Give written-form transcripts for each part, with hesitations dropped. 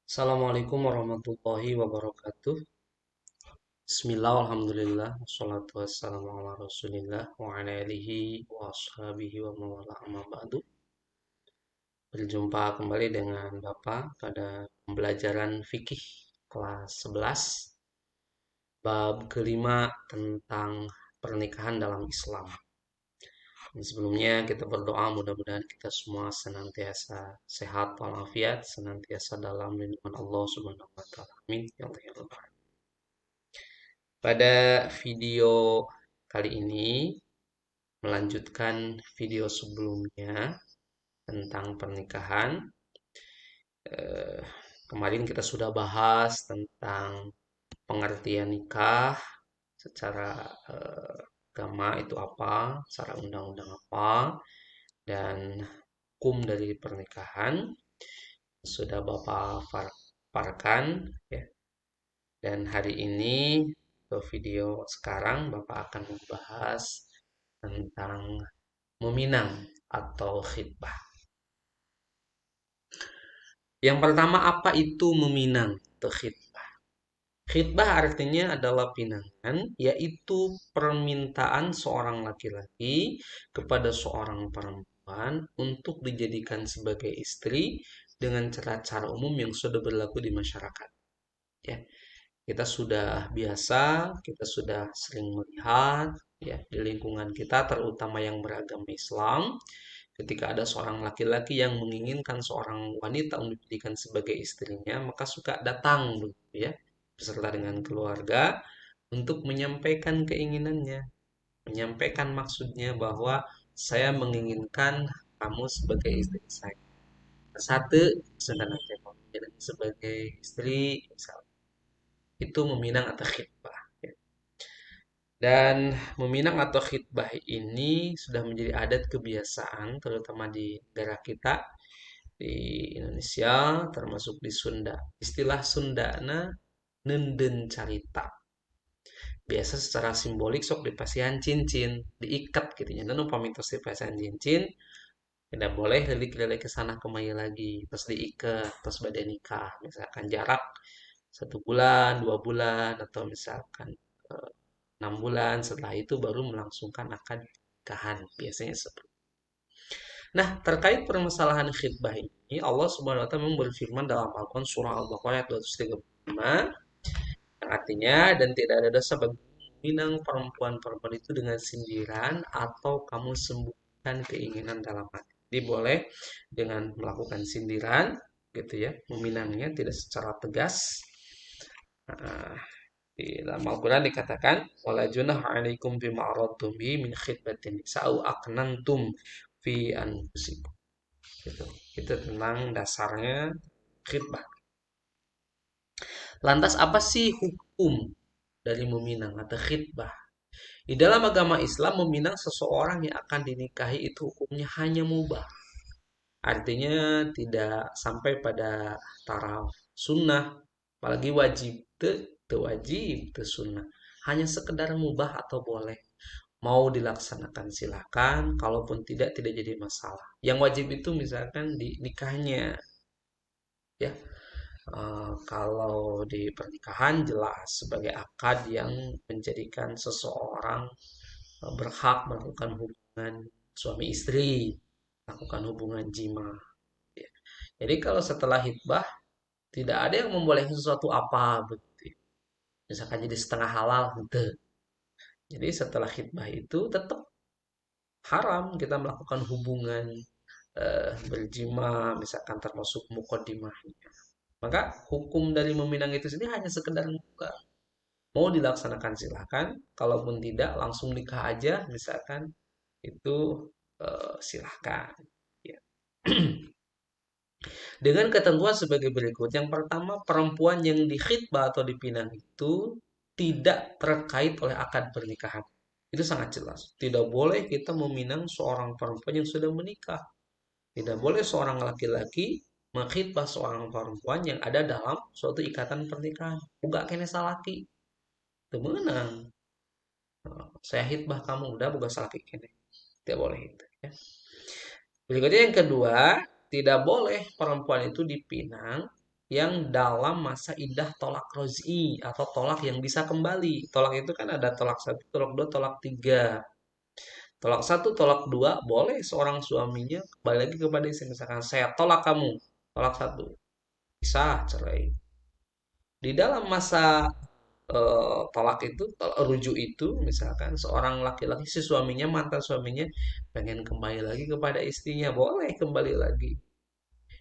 Assalamualaikum warahmatullahi wabarakatuh. Bismillah, alhamdulillah, wassalatu wassalamu ala rasulillah wa ala alihi wa ashabihi wa mawala amma ba'du. Berjumpa kembali dengan Bapak pada pembelajaran fikih kelas 11, bab kelima tentang pernikahan dalam Islam. Dan sebelumnya kita berdoa mudah-mudahan kita semua senantiasa sehat walafiat, senantiasa dalam lindungan Allah Subhanahu wa taala. Amin ya Allah ya Rabbal alamin. Pada video kali ini melanjutkan video sebelumnya tentang pernikahan. Eh, Kemarin kita sudah bahas tentang pengertian nikah secara agama itu apa, secara undang-undang apa, dan hukum dari pernikahan sudah Bapak paparkan ya. Dan hari ini video sekarang Bapak akan membahas tentang meminang atau khitbah. Yang pertama, apa itu meminang atau khitbah? Khitbah artinya adalah pinangan, yaitu permintaan seorang laki-laki kepada seorang perempuan untuk dijadikan sebagai istri dengan cara-cara umum yang sudah berlaku di masyarakat. Ya, kita sudah biasa, kita sudah sering melihat ya di lingkungan kita, terutama yang beragama Islam, ketika ada seorang laki-laki yang menginginkan seorang wanita untuk dijadikan sebagai istrinya, maka suka datang begitu ya, beserta dengan keluarga untuk menyampaikan keinginannya, menyampaikan maksudnya bahwa saya menginginkan kamu sebagai istri saya. Satu, sedangkan saya mau sebagai istri, misalnya. Itu meminang atau khitbah. Ya. Dan meminang atau khitbah ini sudah menjadi adat kebiasaan, terutama di negara kita, di Indonesia, termasuk di Sunda. Istilah Sundana nenden carita. Biasa secara simbolik sok dipasihan cincin, diikat gitu ya. Dan pamitos dipasihan cincin, tidak boleh lilik-lilik ke sana kemari lagi, terus diikat, terus badan nikah. Misalkan jarak 1 bulan, 2 bulan, atau misalkan 6 bulan setelah itu baru melangsungkan akad nikahan biasanya seperti. Nah, terkait permasalahan khitbah ini, Allah Subhanahu wa taala berfirman dalam Al-Qur'an surah Al-Baqarah ayat 235, yang artinya dan tidak ada dosa bagi minang perempuan-perempuan itu dengan sindiran atau kamu sembunyikan keinginan dalam hati. Jadi boleh dengan melakukan sindiran gitu ya, meminangnya tidak secara tegas. Nah, di dalam Al-Quran dikatakan wala junah alaikum bima aradtum bi min khidbatin nisa au aqnantum fi anfusikum. Gitu. Itu tentang dasarnya khidbah. Lantas apa sih hukum dari meminang atau khidbah? Di dalam agama Islam meminang seseorang yang akan dinikahi itu hukumnya hanya mubah. Artinya tidak sampai pada taraf sunnah, apalagi wajib, te wajib, te sunnah. Hanya sekedar mubah atau boleh. Mau dilaksanakan silakan, kalaupun tidak jadi masalah. Yang wajib itu misalkan di nikahnya, ya. Kalau di pernikahan jelas sebagai akad yang menjadikan seseorang berhak melakukan hubungan suami istri, melakukan hubungan jima. Ya. Jadi kalau setelah hitbah tidak ada yang membolehkan sesuatu apa begitu. Misalkan jadi setengah halal gitu. Jadi setelah hitbah itu tetap haram kita melakukan hubungan berjima misalkan termasuk mukodimahnya. Maka hukum dari meminang itu sendiri hanya sekedar muka. Mau dilaksanakan silakan, kalaupun tidak langsung nikah aja misalkan itu silahkan. Ya. Dengan ketentuan sebagai berikut. Yang pertama, perempuan yang dikhitbah atau dipinang itu tidak terkait oleh akad pernikahan. Itu sangat jelas. Tidak boleh kita meminang seorang perempuan yang sudah menikah. Tidak boleh seorang laki-laki mengkhitbah seorang perempuan yang ada dalam suatu ikatan pernikahan. Bukan kena salaki. Itu menang. Saya hitbah kamu udah bukan salaki kene. Tidak boleh itu. Ya. Berikutnya yang kedua, tidak boleh perempuan itu dipinang yang dalam masa iddah tolak roz'i atau tolak yang bisa kembali. Tolak itu kan ada tolak satu, tolak dua, tolak tiga. Tolak satu, tolak dua, boleh seorang suaminya kembali lagi kepada istri. Misalkan saya tolak kamu, tolak satu, bisa cerai. Di dalam masa tolak itu, rujuk itu, misalkan seorang laki-laki, si suaminya, mantan suaminya, pengen kembali lagi kepada istrinya, boleh kembali lagi.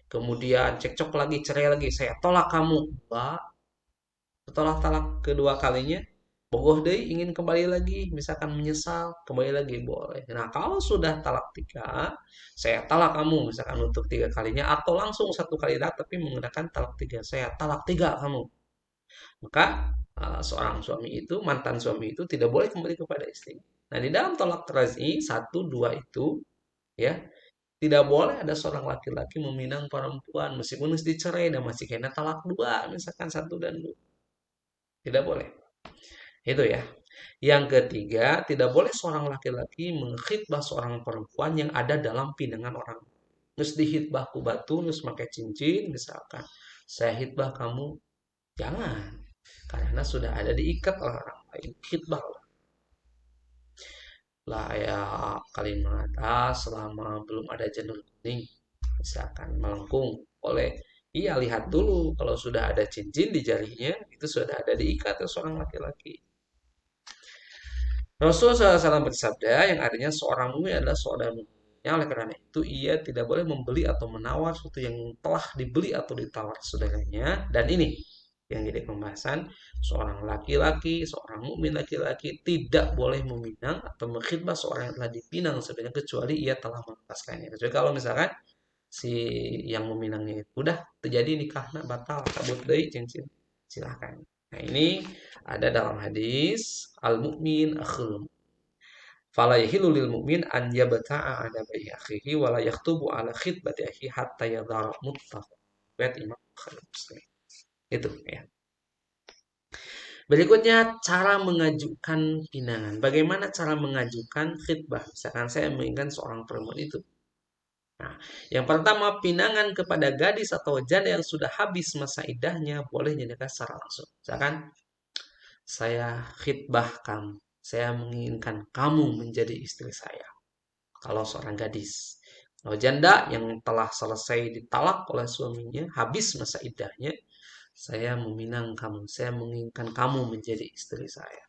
Kemudian cekcok lagi, cerai lagi, saya tolak kamu. Mbak, setelah talak kedua kalinya, bogoh deh ingin kembali lagi, misalkan menyesal, kembali lagi boleh. Nah, kalau sudah talak tiga, saya talak kamu, misalkan untuk tiga kalinya, atau langsung satu kali talak, tapi menggunakan talak tiga, saya talak tiga kamu. Maka seorang suami itu, mantan suami itu tidak boleh kembali kepada istri. Nah, di dalam tolak razi satu dua itu, ya, tidak boleh ada seorang laki-laki meminang perempuan meskipun mesti cerai dan masih kena talak dua, misalkan satu dan dua. Tidak boleh. Itu ya. Yang ketiga, tidak boleh seorang laki-laki mengkhitbah seorang perempuan yang ada dalam pinangan orang. Nus dihitbah ku batu, nus pakai cincin, misalkan. Saya hitbah kamu, jangan. Karena sudah ada diikat oleh orang lain. Khitbah lah ya kalimat selama belum ada janur kuning, misalkan melengkung, oleh iya lihat dulu kalau sudah ada cincin di jarinya itu sudah ada diikat seorang laki-laki. Rasulullah SAW bersabda yang artinya seorang mukmin adalah seorang mukminnya, oleh karena itu ia tidak boleh membeli atau menawar sesuatu yang telah dibeli atau ditawar saudaranya. Dan ini yang jadi pembahasan, seorang laki-laki, seorang mukmin laki-laki tidak boleh meminang atau mengkhidbah seorang yang telah dipinang sebenarnya kecuali ia telah melepaskannya. Kecuali kalau misalkan si yang meminangnya itu udah terjadi nikah batal cabut deui cincin, silahkan. Nah, ini ada dalam hadis al-mukmin akhul fala yahilu lil mukmin an yabta'a ala bai akhihi wa la yaktubu ala khitbati akhi hatta yadhara muttafaq. Riwayat Imam Bukhari Muslim. Itu ya. Berikutnya cara mengajukan pinangan. Bagaimana cara mengajukan khitbah? Misalkan saya menginginkan seorang perempuan itu. Nah, yang pertama pinangan kepada gadis atau janda yang sudah habis masa iddahnya boleh dinyatakan secara langsung. Misalkan saya khitbah kamu, saya menginginkan kamu menjadi istri saya. Kalau seorang gadis. Kalau janda yang telah selesai ditalak oleh suaminya, habis masa iddahnya, saya meminang kamu, saya menginginkan kamu menjadi istri saya.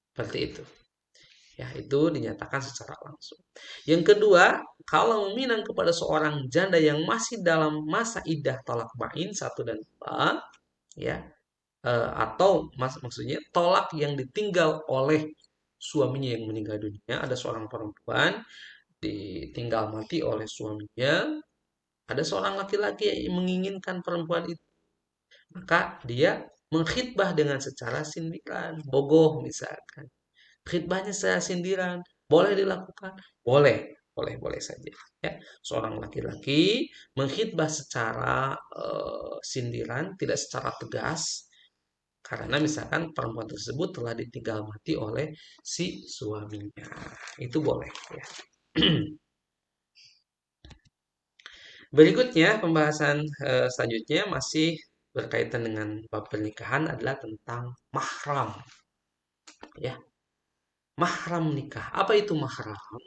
Seperti itu. Ya, itu dinyatakan secara langsung. Yang kedua, kalau meminang kepada seorang janda yang masih dalam masa iddah talak bain satu dan dua, ya, atau maksudnya tolak yang ditinggal oleh suaminya yang meninggal dunia, ada seorang perempuan ditinggal mati oleh suaminya, ada seorang laki-laki yang menginginkan perempuan itu, maka dia mengkhitbah dengan secara sindiran, bogoh misalkan. Khitbahnya secara sindiran, boleh dilakukan? Boleh, boleh saja. Ya, seorang laki-laki mengkhitbah secara sindiran, tidak secara tegas, karena misalkan perempuan tersebut telah ditinggal mati oleh si suaminya. Itu boleh ya. Berikutnya pembahasan selanjutnya masih berkaitan dengan bab pernikahan adalah tentang mahram. Ya, mahram nikah. Apa itu mahram?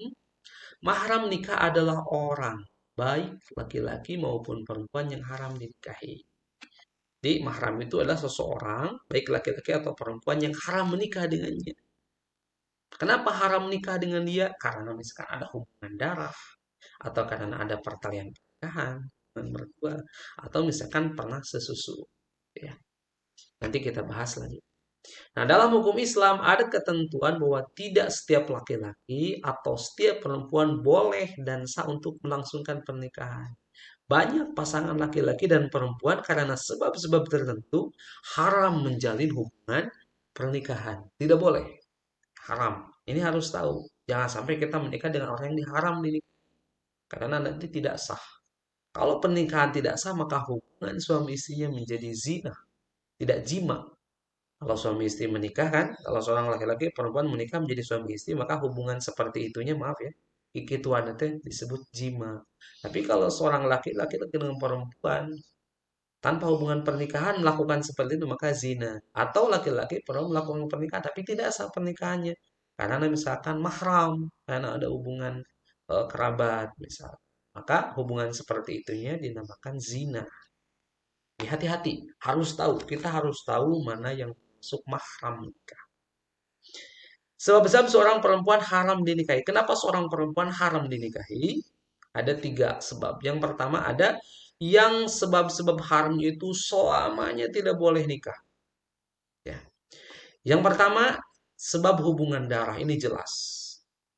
Mahram nikah adalah orang, baik laki-laki maupun perempuan yang haram dinikahi. Jadi mahram itu adalah seseorang, baik laki-laki atau perempuan yang haram menikah dengannya. Kenapa haram menikah dengan dia? Karena misalkan ada hubungan darah, atau karena ada pertalian pernikahan dengan mertua, atau misalkan pernah sesusu. Ya, nanti kita bahas lagi. Nah, dalam hukum Islam ada ketentuan bahwa tidak setiap laki-laki atau setiap perempuan boleh dan sah untuk melangsungkan pernikahan. Banyak pasangan laki-laki dan perempuan karena sebab-sebab tertentu haram menjalin hubungan pernikahan. Tidak boleh. Haram. Ini harus tahu. Jangan sampai kita menikah dengan orang yang diharam ini. Karena nanti tidak sah. Kalau pernikahan tidak sah, maka hubungan suami istrinya menjadi zina. Tidak jima. Kalau suami istri menikah kan, kalau seorang laki-laki perempuan menikah menjadi suami istri, maka hubungan seperti itunya maaf ya, iki tuan teh disebut jima. Tapi kalau seorang laki-laki dengan perempuan tanpa hubungan pernikahan melakukan seperti itu maka zina. Atau laki-laki perlu melakukan pernikahan tapi tidak sah pernikahannya. Karena misalkan mahram, karena ada hubungan kerabat misal. Maka hubungan seperti itunya dinamakan zina. Hati-hati, harus tahu. Kita harus tahu mana yang masuk mahram nikah. Sebab-sebab seorang perempuan haram dinikahi. Kenapa seorang perempuan haram dinikahi? Ada 3 sebab. Yang pertama ada yang sebab-sebab haram itu selamanya tidak boleh nikah. Ya. Yang pertama sebab hubungan darah ini jelas.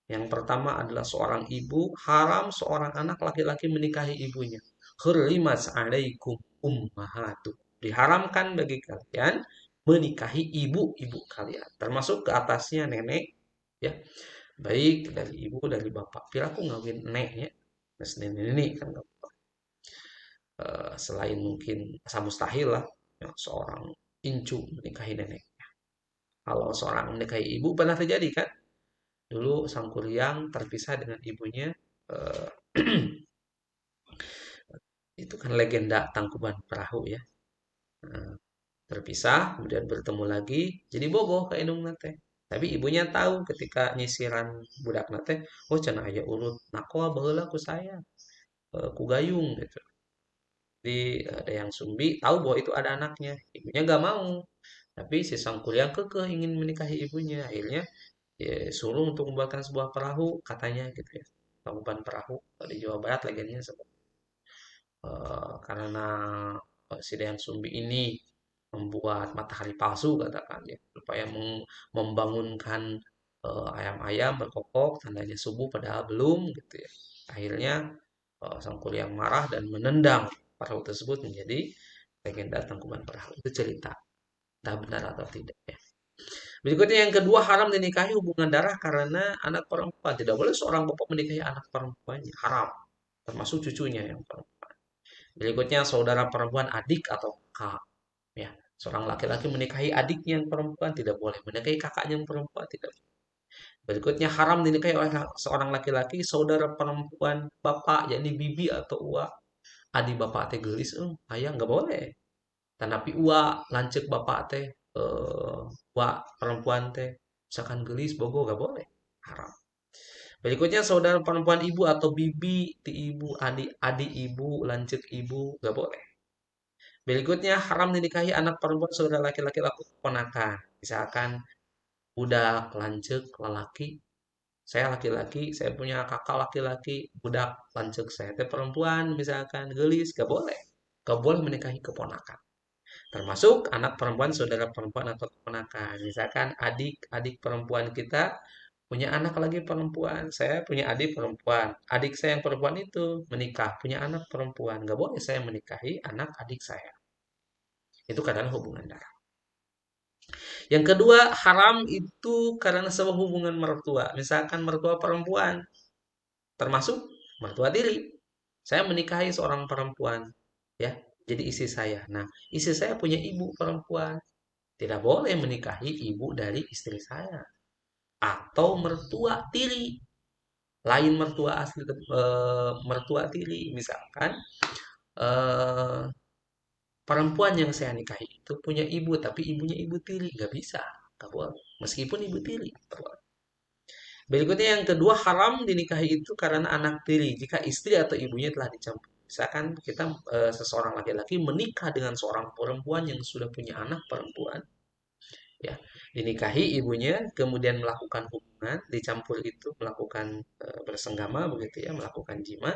Yang pertama adalah seorang ibu haram seorang anak laki-laki menikahi ibunya. Hurrimat alaikum ummahatu. Diharamkan bagi kalian menikahi ibu-ibu kalian, termasuk ke atasnya nenek, ya, baik dari ibu dari bapak. Piraku ngawin neneknya, mas nenek kan selain mungkin asa mustahil lah, ya, seorang incu menikahi nenek. Kalau seorang menikahi ibu pernah terjadi kan? Dulu sang kuryang terpisah dengan ibunya. eh, itu kan legenda Tangkuban Perahu ya. Nah, terpisah, kemudian bertemu lagi, jadi bogoh ke indung nate. Tapi ibunya tahu ketika nyisiran budak nate, oh cenah aya urut, nakoa baheula ku saya, ku gayung gitu. Jadi ada yang sumbi tahu bahwa itu ada anaknya, ibunya gak mau. Tapi si sang kuryang kekeh ingin menikahi ibunya, akhirnya ya, suruh untuk membuatkan sebuah perahu katanya gitu ya. Tangkuban Perahu di Jawa Barat legendanya karena si Dayang Sumbi ini membuat matahari palsu katakan ya supaya membangunkan ayam-ayam berkokok tandanya subuh padahal belum gitu ya. Akhirnya sang kuryang marah dan menendang perahu tersebut menjadi legenda Tangkuban Perahu. Itu cerita, entah benar atau tidak ya. Berikutnya yang kedua haram dinikahi hubungan darah karena anak perempuan. Tidak boleh seorang bapak menikahi anak perempuannya, haram. Termasuk cucunya yang perempuan. Berikutnya saudara perempuan adik atau kakak. Ya, seorang laki-laki menikahi adiknya yang perempuan tidak boleh, menikahi kakaknya yang perempuan tidak boleh. Berikutnya haram dinikahi oleh seorang laki-laki saudara perempuan bapak, yakni bibi atau uak. Adik bapak teh gelis, ayah nggak boleh. Tanapi uak lancek bapak teh, uak perempuan teh, misalkan gelis bogo nggak boleh, haram. Berikutnya saudara perempuan ibu atau bibi ti ibu, adik ibu, lancek ibu nggak boleh. Berikutnya haram dinikahi anak perempuan saudara laki-laki laku keponakan. Misalkan budak lancek lelaki, saya laki-laki, saya punya kakak laki-laki, budak lancek saya teh perempuan, misalkan gelis, gak boleh. Gak boleh menikahi keponakan. Termasuk anak perempuan saudara perempuan atau keponakan. Misalkan adik perempuan kita punya anak lagi perempuan, saya punya adik perempuan. Adik saya yang perempuan itu menikah, punya anak perempuan. Gak boleh saya menikahi anak adik saya. Itu karena hubungan darah. Yang kedua, haram itu karena sebuah hubungan mertua. Misalkan mertua perempuan, termasuk mertua diri. Saya menikahi seorang perempuan, ya, jadi istri saya. Nah, istri saya punya ibu perempuan. Tidak boleh menikahi ibu dari istri saya. Atau mertua tiri. Lain mertua asli, mertua tiri. Misalkan, eh, perempuan yang saya nikahi itu punya ibu, tapi ibunya ibu tiri. Nggak bisa. Nggak boleh. Meskipun ibu tiri. Berikutnya yang kedua, haram dinikahi itu karena anak tiri. Jika istri atau ibunya telah dicampur. Misalkan kita seseorang laki-laki menikah dengan seorang perempuan yang sudah punya anak perempuan, ya, dinikahi ibunya, kemudian melakukan hubungan, dicampur itu melakukan bersenggama begitu ya, melakukan jima,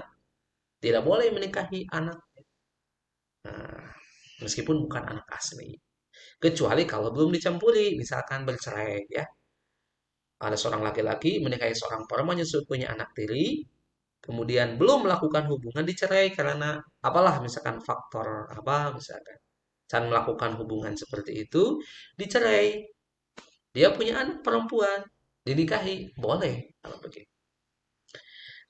tidak boleh menikahi anak. Nah, meskipun bukan anak asli. Kecuali kalau belum dicampuri, misalkan bercerai ya. Ada seorang laki-laki menikahi seorang perempuan yang sudah punya anak tiri, kemudian belum melakukan hubungan dicerai karena apalah misalkan faktor apa misalkan saat melakukan hubungan seperti itu dicerai, dia punya anak perempuan dinikahi boleh kalau begitu.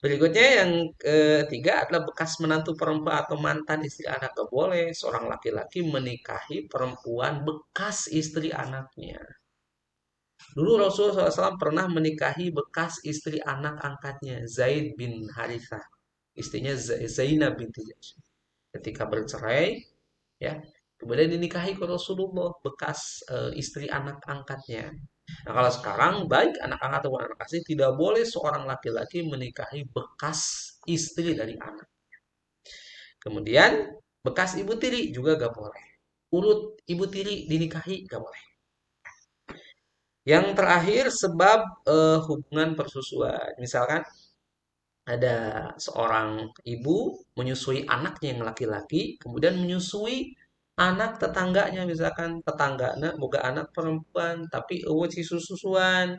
Berikutnya yang ketiga adalah bekas menantu perempuan atau mantan istri anak. Gak boleh seorang laki-laki menikahi perempuan bekas istri anaknya. Dulu Rasulullah SAW pernah menikahi bekas istri anak angkatnya, Zaid bin Harithah. Istrinya Zainab binti Jahsy. Ketika bercerai, ya, kemudian dinikahi ke Rasulullah bekas istri anak angkatnya. Nah, kalau sekarang baik anak angkat ataupun anak asli tidak boleh seorang laki-laki menikahi bekas istri dari anak. Kemudian bekas ibu tiri juga gak boleh. Urut ibu tiri dinikahi gak boleh. Yang terakhir sebab hubungan persusuan. Misalkan ada seorang ibu menyusui anaknya yang laki-laki, kemudian menyusui anak tetangganya, misalkan tetangganya boga anak perempuan, tapi eueuh si susuan,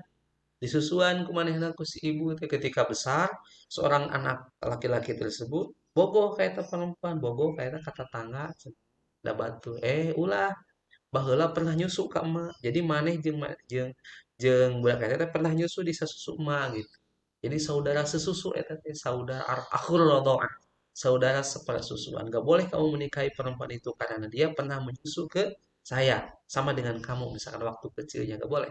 disusuan kumanehna ku si ibu teh ketika besar, seorang anak laki-laki tersebut bogoh kayak perempuan, bogoh kayak kata tetangga, da batu, ulah baheula pernah nyusu ka emak. Jadi maneh jeung budak eta teh pernah nyusu di sasusu emak gitu. Jadi saudara sesusu eta teh saudara akhir rodoah. Saudara sepersusuan. Gak boleh kamu menikahi perempuan itu karena dia pernah menyusu ke saya sama dengan kamu misalkan waktu kecilnya gak boleh.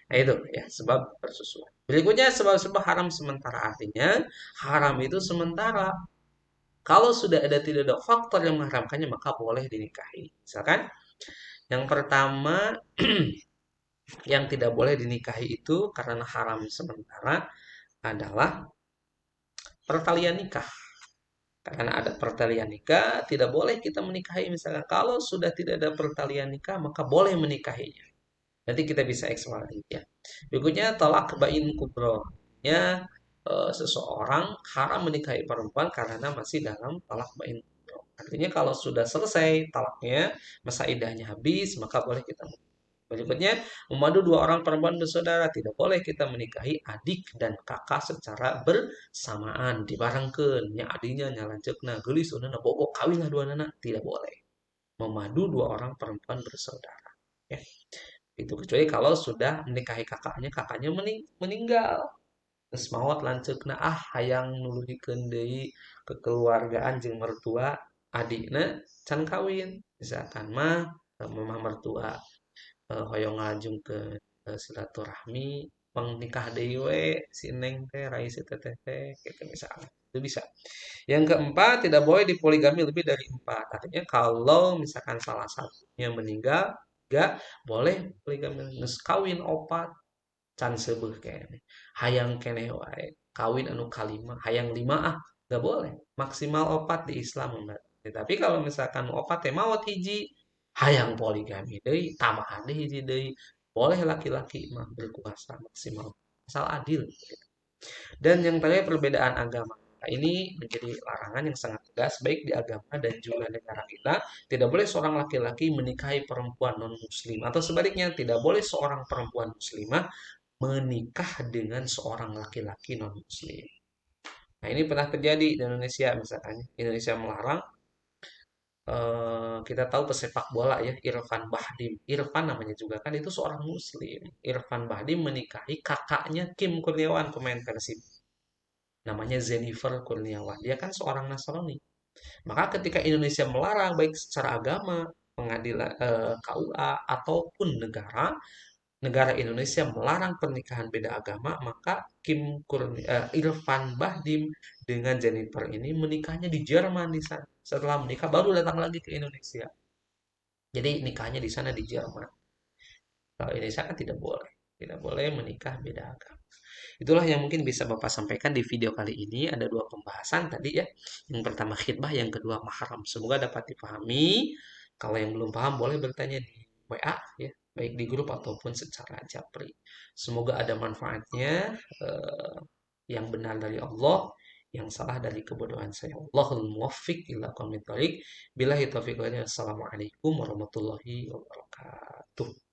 Nah itu ya sebab persusuan. Berikutnya sebab-sebab haram sementara artinya haram itu sementara. Kalau sudah ada tidak ada faktor yang mengharamkannya maka boleh dinikahi. Misalkan yang pertama yang tidak boleh dinikahi itu karena haram sementara adalah pertalian nikah. Karena ada pertalian nikah, tidak boleh kita menikahi misalkan. Kalau sudah tidak ada pertalian nikah, maka boleh menikahinya. Nanti kita bisa eksplorasi ya. Berikutnya talak bain kubro. Ya, seseorang haram menikahi perempuan karena masih dalam talak bain kubro. Artinya kalau sudah selesai talaknya, masa idahnya habis, maka boleh kita. Berikutnya, memadu dua orang perempuan bersaudara. Tidak boleh kita menikahi adik dan kakak secara bersamaan. Dibarengkeun. Nya adinya nya lanceukna geulis unana bobo kawin lah dua anak. Tidak boleh. Memadu dua orang perempuan bersaudara. Ya. Itu kecuali kalau sudah menikahi kakaknya, kakaknya meninggal. Terus maot lanceukna hayang nuluyikeun deui kekeluargaan jeung mertua adikna can kawin. Misalkan mah mamah mertua hoyong ngajung ke silaturahmi pengnikah deui we si neng teh rai si teteh teh gitu misalnya itu bisa. Yang keempat tidak boleh dipoligami lebih dari empat, artinya kalau misalkan salah satunya meninggal gak boleh poligami geus kawin opat can seueuh kene hayang kene wae kawin anu kalima hayang lima gak boleh maksimal opat di Islam Mbak. Tapi kalau misalkan opat teh maot hiji hayang poligami deui tambahan deui hiji deui boleh laki-laki mah berkuasa maksimal asal adil. Dan yang terakhir perbedaan agama. Nah, ini menjadi larangan yang sangat tegas baik di agama dan juga negara kita. Tidak boleh seorang laki-laki menikahi perempuan non-muslim atau sebaliknya tidak boleh seorang perempuan muslimah menikah dengan seorang laki-laki non-muslim. Nah, ini pernah terjadi di Indonesia misalkan. Indonesia melarang kita tahu pesepak bola ya Irfan Bahdim. Irfan namanya juga kan itu seorang muslim. Irfan Bahdim menikahi kakaknya Kim Kurniawan pemain Persib. Namanya Jennifer Kurniawan. Dia kan seorang Nasrani. Maka ketika Indonesia melarang baik secara agama, pengadilan KUA ataupun negara Indonesia melarang pernikahan beda agama, maka Irfan Bahdim dengan Jennifer ini menikahnya di Jerman di sana. Setelah menikah baru datang lagi ke Indonesia. Jadi nikahnya di sana di Jerman. Kalau Indonesia kan tidak boleh. Tidak boleh menikah beda agama. Itulah yang mungkin bisa Bapak sampaikan di video kali ini. Ada dua pembahasan tadi ya. Yang pertama khidbah, yang kedua mahram. Semoga dapat dipahami. Kalau yang belum paham boleh bertanya di WA ya, baik di grup ataupun secara japri. Semoga ada manfaatnya. Yang benar dari Allah, yang salah dari kebodohan saya. Allahul muwaffiq ila aqwamit thoriq. Billahi taufiq wal hidayah. Assalamualaikum warahmatullahi wabarakatuh.